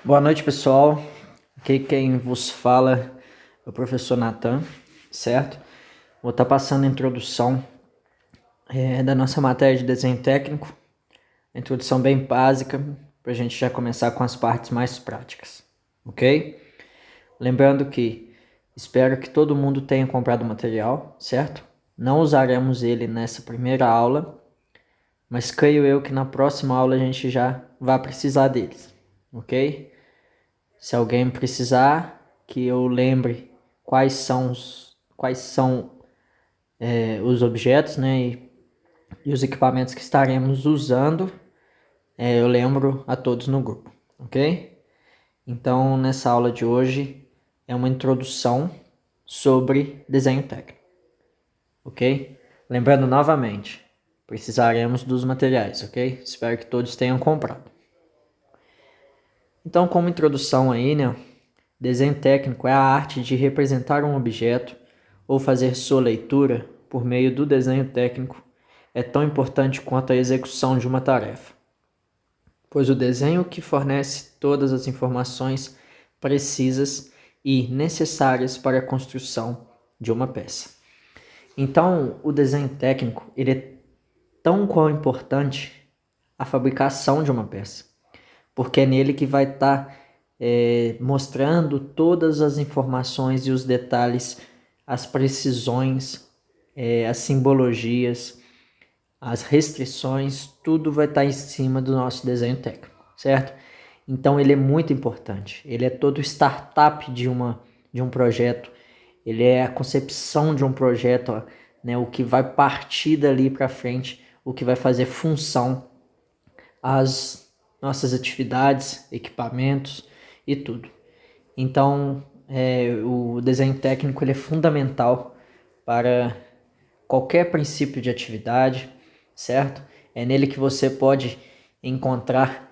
Boa noite, pessoal. Aqui quem vos fala é o professor Nathan, certo? Vou estar passando a introdução da nossa matéria de desenho técnico, a introdução bem básica, para a gente já começar com as partes mais práticas, ok? Lembrando que espero que todo mundo tenha comprado o material, certo? Não usaremos ele nessa primeira aula, mas creio eu que na próxima aula a gente já vai precisar deles, ok? Se alguém precisar, que eu lembre quais são os objetos, né, e os equipamentos que estaremos usando, eu lembro a todos no grupo, ok? Então, nessa aula de hoje é uma introdução sobre desenho técnico, ok? Lembrando novamente, precisaremos dos materiais, ok? Espero que todos tenham comprado. Então, como introdução aí, né, desenho técnico é a arte de representar um objeto ou fazer sua leitura por meio do desenho técnico é tão importante quanto a execução de uma tarefa, pois o desenho que fornece todas as informações precisas e necessárias para a construção de uma peça. Então, o desenho técnico ele é tão quão importante a fabricação de uma peça, porque é nele que vai estar mostrando todas as informações e os detalhes, as precisões, as simbologias, as restrições, tudo vai estar em cima do nosso desenho técnico, certo? Então ele é muito importante, ele é todo o startup de um projeto, ele é a concepção de um projeto, né, o que vai partir dali para frente, o que vai fazer função às nossas atividades, equipamentos e tudo. Então, o desenho técnico ele é fundamental para qualquer princípio de atividade, certo? É nele que você pode encontrar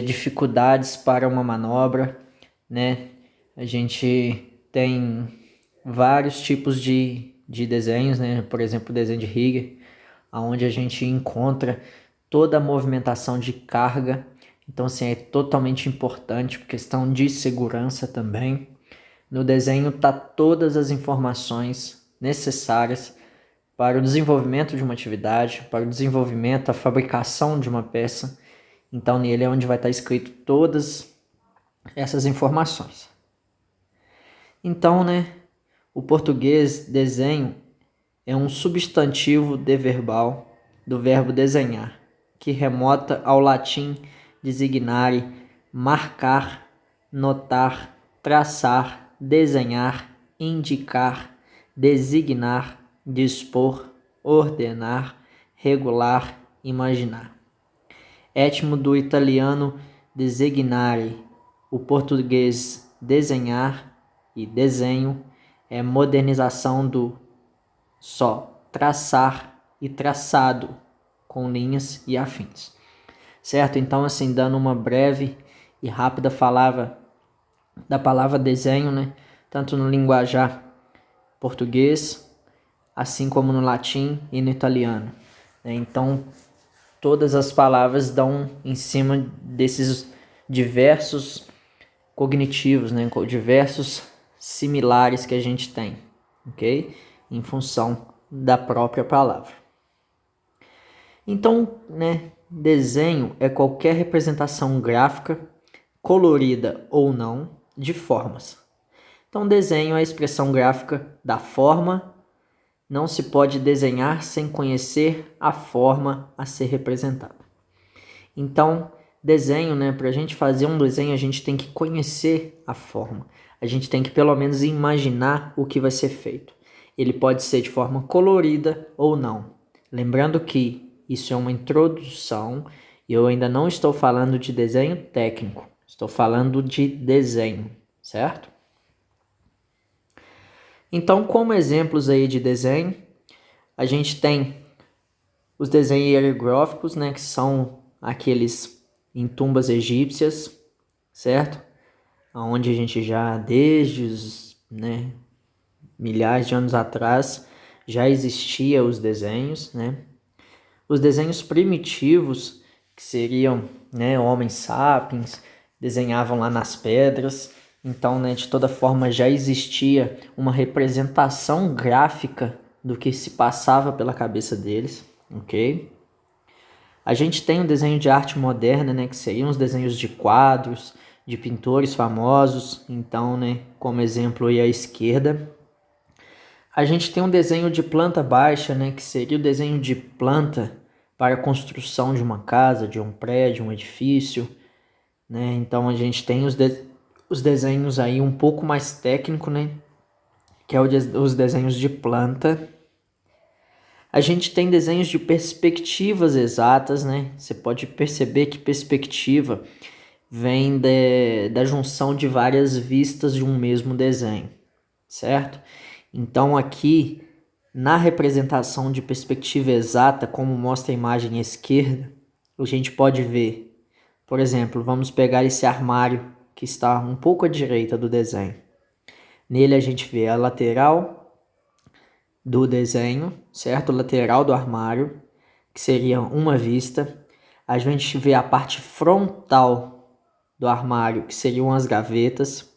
dificuldades para uma manobra, né? A gente tem vários tipos de desenhos, né? Por exemplo, o desenho de rigger, onde a gente encontra toda a movimentação de carga. Então, assim, é totalmente importante por questão de segurança também. No desenho tá todas as informações necessárias para o desenvolvimento de uma atividade, para o desenvolvimento, a fabricação de uma peça. Então, nele é onde vai estar escrito todas essas informações. Então, né, o português desenho é um substantivo deverbal do verbo desenhar, que remota ao latim designare, marcar, notar, traçar, desenhar, indicar, designar, dispor, ordenar, regular, imaginar. Étimo do italiano designare, o português desenhar e desenho é modernização do só traçar e traçado com linhas e afins, certo? Então, assim, dando uma breve e rápida palavra da palavra desenho, né? Tanto no linguajar português, assim como no latim e no italiano, né? Então, todas as palavras dão em cima desses diversos cognitivos, né? Diversos similares que a gente tem, ok? Em função da própria palavra. Então, né, desenho é qualquer representação gráfica, colorida ou não, de formas. Então, desenho é a expressão gráfica da forma. Não se pode desenhar sem conhecer a forma a ser representada. Então, desenho, né, para a gente fazer um desenho, a gente tem que conhecer a forma. A gente tem que pelo menos imaginar o que vai ser feito. Ele pode ser de forma colorida ou não. Lembrando que isso é uma introdução e eu ainda não estou falando de desenho técnico. Estou falando de desenho, certo? Então, como exemplos aí de desenho, a gente tem os desenhos hierográficos, né, que são aqueles em tumbas egípcias, certo? Onde a gente já, desde os, né, milhares de anos atrás, já existia os desenhos, né? Os desenhos primitivos, que seriam, né, Homo sapiens, desenhavam lá nas pedras. Então, né, de toda forma já existia uma representação gráfica do que se passava pela cabeça deles, ok? A gente tem o desenho de arte moderna, né, que seriam os desenhos de quadros, de pintores famosos. Então, né, como exemplo aí à esquerda, a gente tem um desenho de planta baixa, né, que seria o desenho de planta para a construção de uma casa, de um prédio, um edifício, né? Então a gente tem os desenhos aí um pouco mais técnico, né, que é os desenhos de planta. A gente tem desenhos de perspectivas exatas, né? Você pode perceber que perspectiva vem da junção de várias vistas de um mesmo desenho, certo? Então aqui, na representação de perspectiva exata, como mostra a imagem à esquerda, a gente pode ver, por exemplo, vamos pegar esse armário que está um pouco à direita do desenho. Nele a gente vê a lateral do desenho, certo? Lateral do armário, que seria uma vista. A gente vê a parte frontal do armário, que seriam as gavetas.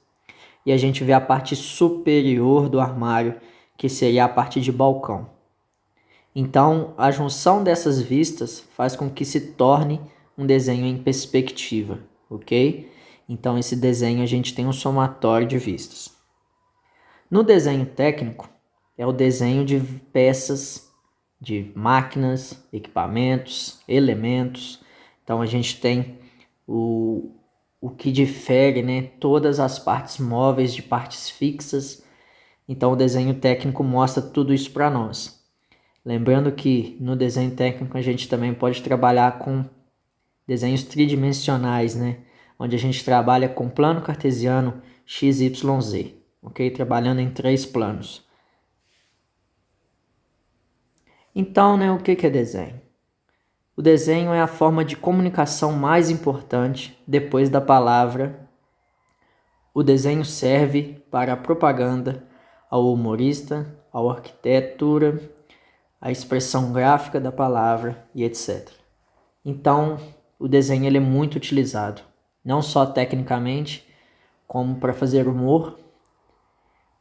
E a gente vê a parte superior do armário, que seria a parte de balcão. Então, a junção dessas vistas faz com que se torne um desenho em perspectiva, ok? Então, esse desenho a gente tem um somatório de vistas. No desenho técnico, é o desenho de peças, de máquinas, equipamentos, elementos. Então a gente tem o que difere, né, todas as partes móveis de partes fixas. Então o desenho técnico mostra tudo isso para nós. Lembrando que no desenho técnico a gente também pode trabalhar com desenhos tridimensionais, né, onde a gente trabalha com plano cartesiano x, y, z, ok? Trabalhando em 3 planos. Então, né, o que é desenho? O desenho é a forma de comunicação mais importante depois da palavra. O desenho serve para a propaganda, ao humorista, à arquitetura, à expressão gráfica da palavra e etc. Então, o desenho ele é muito utilizado, não só tecnicamente, como para fazer humor,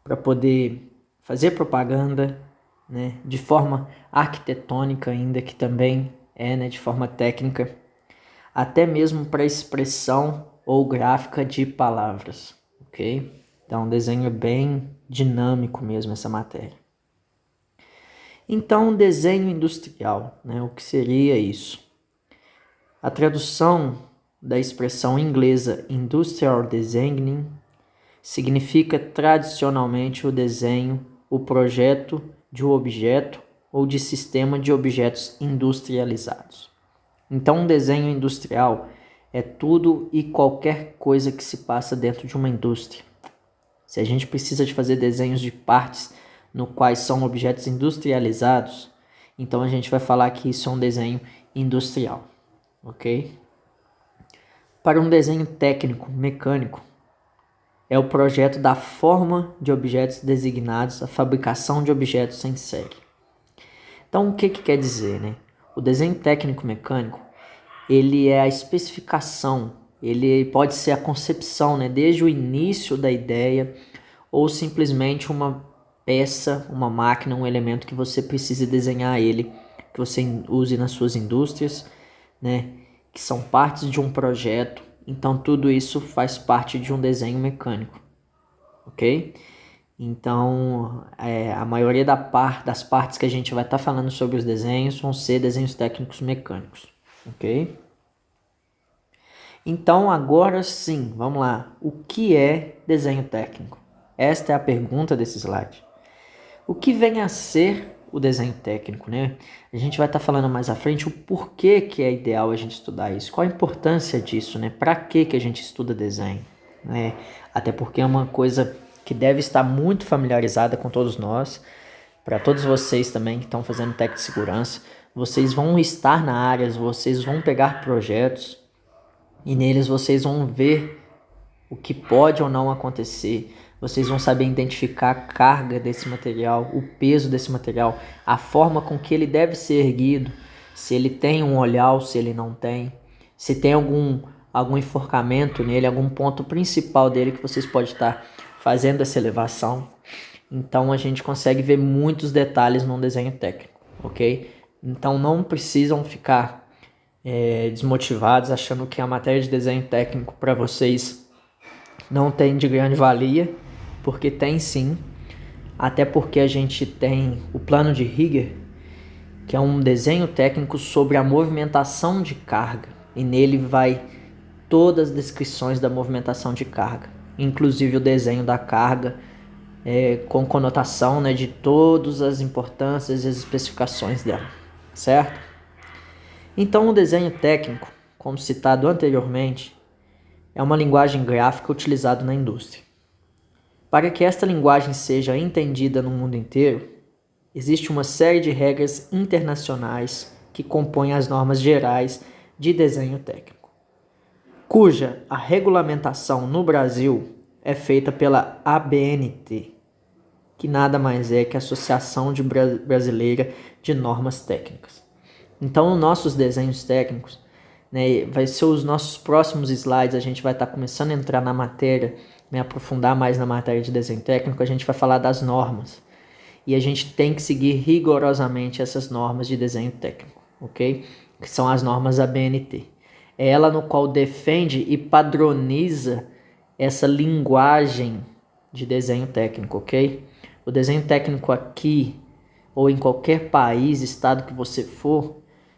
para poder fazer propaganda, né, de forma arquitetônica ainda, que também é, né, de forma técnica, até mesmo para expressão ou gráfica de palavras, ok? Então, o desenho é bem dinâmico mesmo, essa matéria. Então, desenho industrial, né, o que seria isso? A tradução da expressão inglesa Industrial Designing significa tradicionalmente o desenho, o projeto de um objeto ou de sistema de objetos industrializados. Então, um desenho industrial é tudo e qualquer coisa que se passa dentro de uma indústria. Se a gente precisa de fazer desenhos de partes no quais são objetos industrializados, então a gente vai falar que isso é um desenho industrial, ok? Para um desenho técnico, mecânico, é o projeto da forma de objetos designados, a fabricação de objetos em série. Então, o que quer dizer, né? O desenho técnico mecânico, ele é a especificação, ele pode ser a concepção, né? Desde o início da ideia, ou simplesmente uma peça, uma máquina, um elemento que você precise desenhar ele, que você use nas suas indústrias, né? Que são partes de um projeto. Então, tudo isso faz parte de um desenho mecânico, ok? Então, a maioria das partes que a gente vai estar falando sobre os desenhos vão ser desenhos técnicos mecânicos, ok? Então, agora sim, vamos lá. O que é desenho técnico? Esta é a pergunta desse slide. O que vem a ser o desenho técnico, né? A gente vai estar falando mais à frente o porquê que é ideal a gente estudar isso, qual a importância disso, né? Para que a gente estuda desenho, né? Até porque é uma coisa que deve estar muito familiarizada com todos nós, para todos vocês também que estão fazendo técnico de segurança. Vocês vão estar na área, vocês vão pegar projetos e neles vocês vão ver o que pode ou não acontecer. Vocês vão saber identificar a carga desse material, o peso desse material, a forma com que ele deve ser erguido, se ele tem um olhar, se ele não tem, se tem algum enforcamento nele, algum ponto principal dele que vocês podem estar fazendo essa elevação. Então a gente consegue ver muitos detalhes num desenho técnico, ok? Então não precisam ficar desmotivados achando que a matéria de desenho técnico para vocês não tem de grande valia, porque tem sim, até porque a gente tem o plano de Higger, que é um desenho técnico sobre a movimentação de carga, e nele vai todas as descrições da movimentação de carga, inclusive o desenho da carga, com conotação, né, de todas as importâncias e as especificações dela, certo? Então o desenho técnico, como citado anteriormente, é uma linguagem gráfica utilizada na indústria. Para que esta linguagem seja entendida no mundo inteiro, existe uma série de regras internacionais que compõem as normas gerais de desenho técnico, cuja a regulamentação no Brasil é feita pela ABNT, que nada mais é que a Associação Brasileira de Normas Técnicas. Então, os nossos desenhos técnicos, né, vai ser os nossos próximos slides, a gente vai estar começando a entrar na matéria, né, aprofundar mais na matéria de desenho técnico, a gente vai falar das normas. E a gente tem que seguir rigorosamente essas normas de desenho técnico, ok? Que são as normas ABNT. É ela no qual defende e padroniza essa linguagem de desenho técnico, ok? O desenho técnico aqui, ou em qualquer país, estado que você for,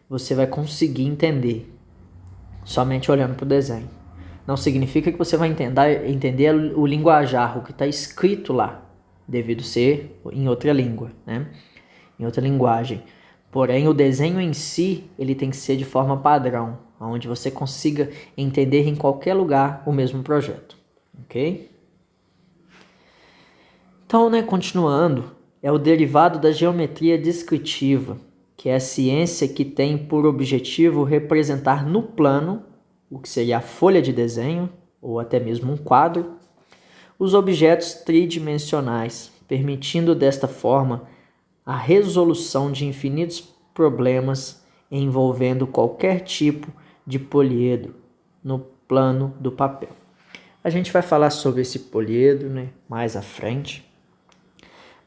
você vai conseguir entender somente olhando para o desenho. Não significa que você vai entender o linguajar, o que está escrito lá, devido ser em outra língua, né? Em outra linguagem. Porém, o desenho em si, ele tem que ser de forma padrão, onde você consiga entender em qualquer lugar o mesmo projeto, ok? Então, né, continuando, é o derivado da geometria descritiva, que é a ciência que tem por objetivo representar no plano, o que seria a folha de desenho, ou até mesmo um quadro, os objetos tridimensionais, permitindo desta forma a resolução de infinitos problemas envolvendo qualquer tipo de poliedro no plano do papel. A gente vai falar sobre esse poliedro, né, mais à frente.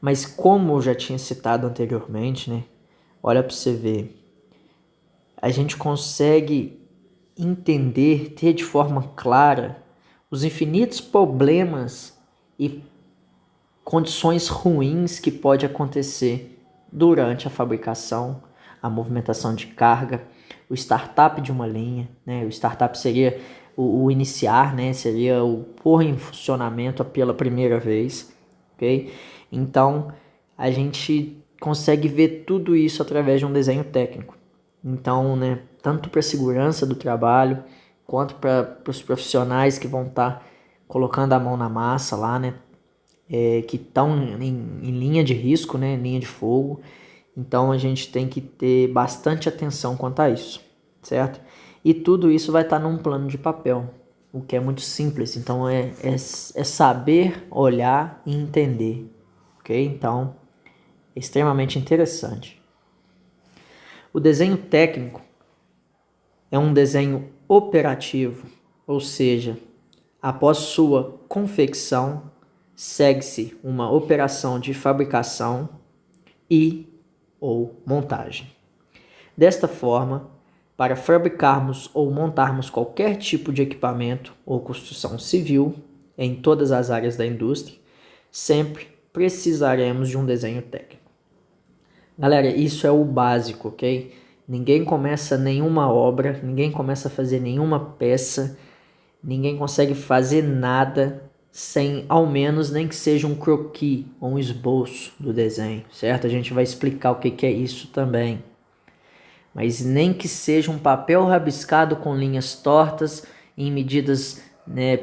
Mas como eu já tinha citado anteriormente, né, olha para você ver, a gente consegue entender, ter de forma clara os infinitos problemas e condições ruins que pode acontecer durante a fabricação, a movimentação de carga, o startup de uma linha, né? O startup seria o iniciar, né? Seria o pôr em funcionamento pela primeira vez, ok? Então, a gente consegue ver tudo isso através de um desenho técnico. Então, né, tanto para a segurança do trabalho, quanto para os profissionais que vão estar colocando a mão na massa lá, né, que estão em linha de risco, né, em linha de fogo. Então, a gente tem que ter bastante atenção quanto a isso, certo? E tudo isso vai estar num plano de papel, o que é muito simples. Então, é saber, olhar e entender, ok? Então, é extremamente interessante. O desenho técnico é um desenho operativo, ou seja, após sua confecção, segue-se uma operação de fabricação e ou montagem. Desta forma, para fabricarmos ou montarmos qualquer tipo de equipamento ou construção civil em todas as áreas da indústria, sempre precisaremos de um desenho técnico. Galera, isso é o básico, ok? Ninguém começa nenhuma obra, ninguém começa a fazer nenhuma peça, ninguém consegue fazer nada sem, ao menos, nem que seja um croquis ou um esboço do desenho, certo? A gente vai explicar o que é isso também. Mas nem que seja um papel rabiscado com linhas tortas em medidas, né,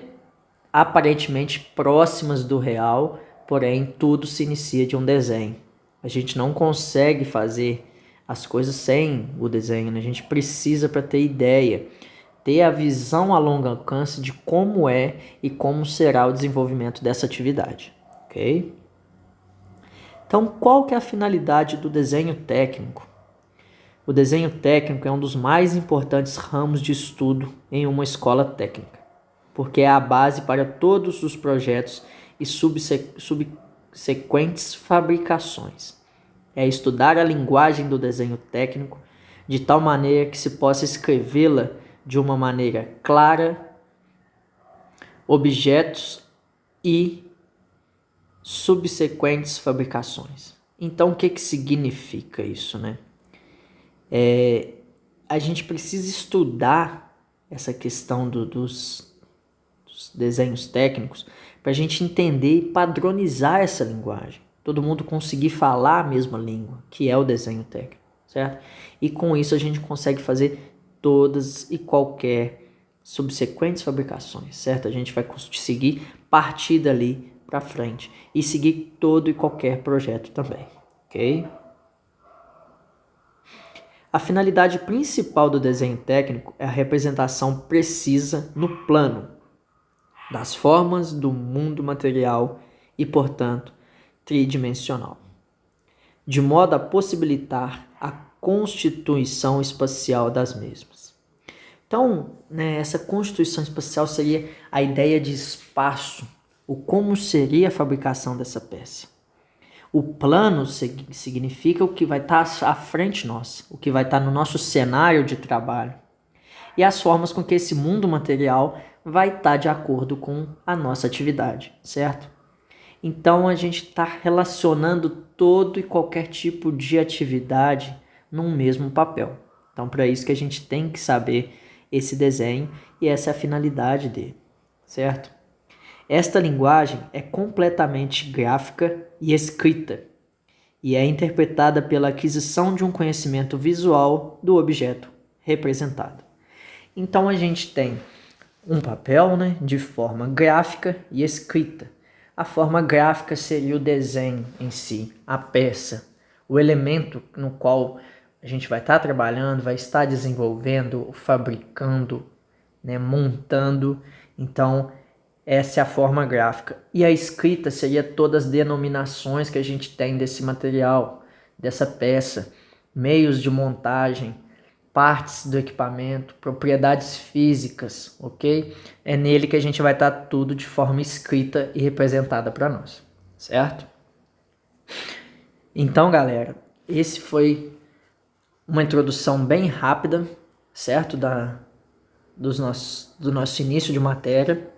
aparentemente próximas do real, porém tudo se inicia de um desenho. A gente não consegue fazer as coisas sem o desenho, né? A gente precisa, para ter ideia, ter a visão a longo alcance de como é e como será o desenvolvimento dessa atividade, ok? Então, qual que é a finalidade do desenho técnico? O desenho técnico é um dos mais importantes ramos de estudo em uma escola técnica, porque é a base para todos os projetos e subsequentes fabricações. É estudar a linguagem do desenho técnico de tal maneira que se possa escrevê-la de uma maneira clara, objetos e subsequentes fabricações. Então, o que significa isso, né? A gente precisa estudar essa questão dos desenhos técnicos para a gente entender e padronizar essa linguagem. Todo mundo conseguir falar a mesma língua, que é o desenho técnico, certo? E com isso a gente consegue fazer todas e qualquer subsequentes fabricações, certo? A gente vai conseguir partir dali para frente e seguir todo e qualquer projeto também, ok? A finalidade principal do desenho técnico é a representação precisa no plano das formas do mundo material e, portanto, tridimensional, de modo a possibilitar a constituição espacial das mesmas. Então, né, essa constituição espacial seria a ideia de espaço, o como seria a fabricação dessa peça. O plano significa o que vai estar à frente nossa, o que vai estar no nosso cenário de trabalho. E as formas com que esse mundo material vai estar de acordo com a nossa atividade, certo? Então a gente está relacionando todo e qualquer tipo de atividade num mesmo papel. Então para isso que a gente tem que saber esse desenho e essa é a finalidade dele, certo? Esta linguagem é completamente gráfica e escrita e é interpretada pela aquisição de um conhecimento visual do objeto representado. Então a gente tem um papel, né, de forma gráfica e escrita. A forma gráfica seria o desenho em si, a peça, o elemento no qual a gente vai estar trabalhando, vai estar desenvolvendo, fabricando, né, montando. Então, essa é a forma gráfica. E a escrita seria todas as denominações que a gente tem desse material, dessa peça, meios de montagem, partes do equipamento, propriedades físicas, ok? É nele que a gente vai estar tudo de forma escrita e representada para nós, certo? Então, galera, esse foi uma introdução bem rápida, certo? Do nosso início de matéria.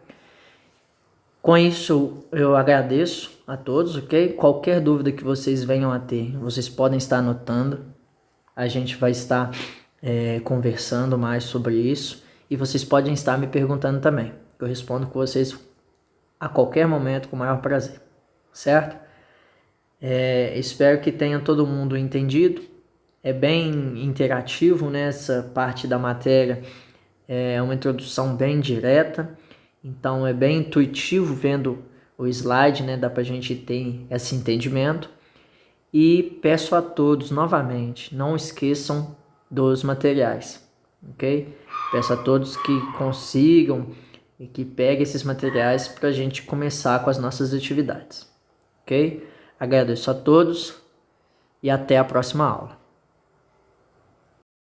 Com isso, eu agradeço a todos, ok? Qualquer dúvida que vocês venham a ter, vocês podem estar anotando. A gente vai estar conversando mais sobre isso e vocês podem estar me perguntando também. Eu respondo com vocês a qualquer momento com o maior prazer, certo? Espero que tenha todo mundo entendido. É bem interativo, né? Essa parte da matéria é uma introdução bem direta, então é bem intuitivo vendo o slide, né? Dá pra gente ter esse entendimento. E peço a todos novamente, não esqueçam dos materiais, ok? Peço a todos que consigam e que peguem esses materiais para a gente começar com as nossas atividades, ok? Agradeço a todos e até a próxima aula.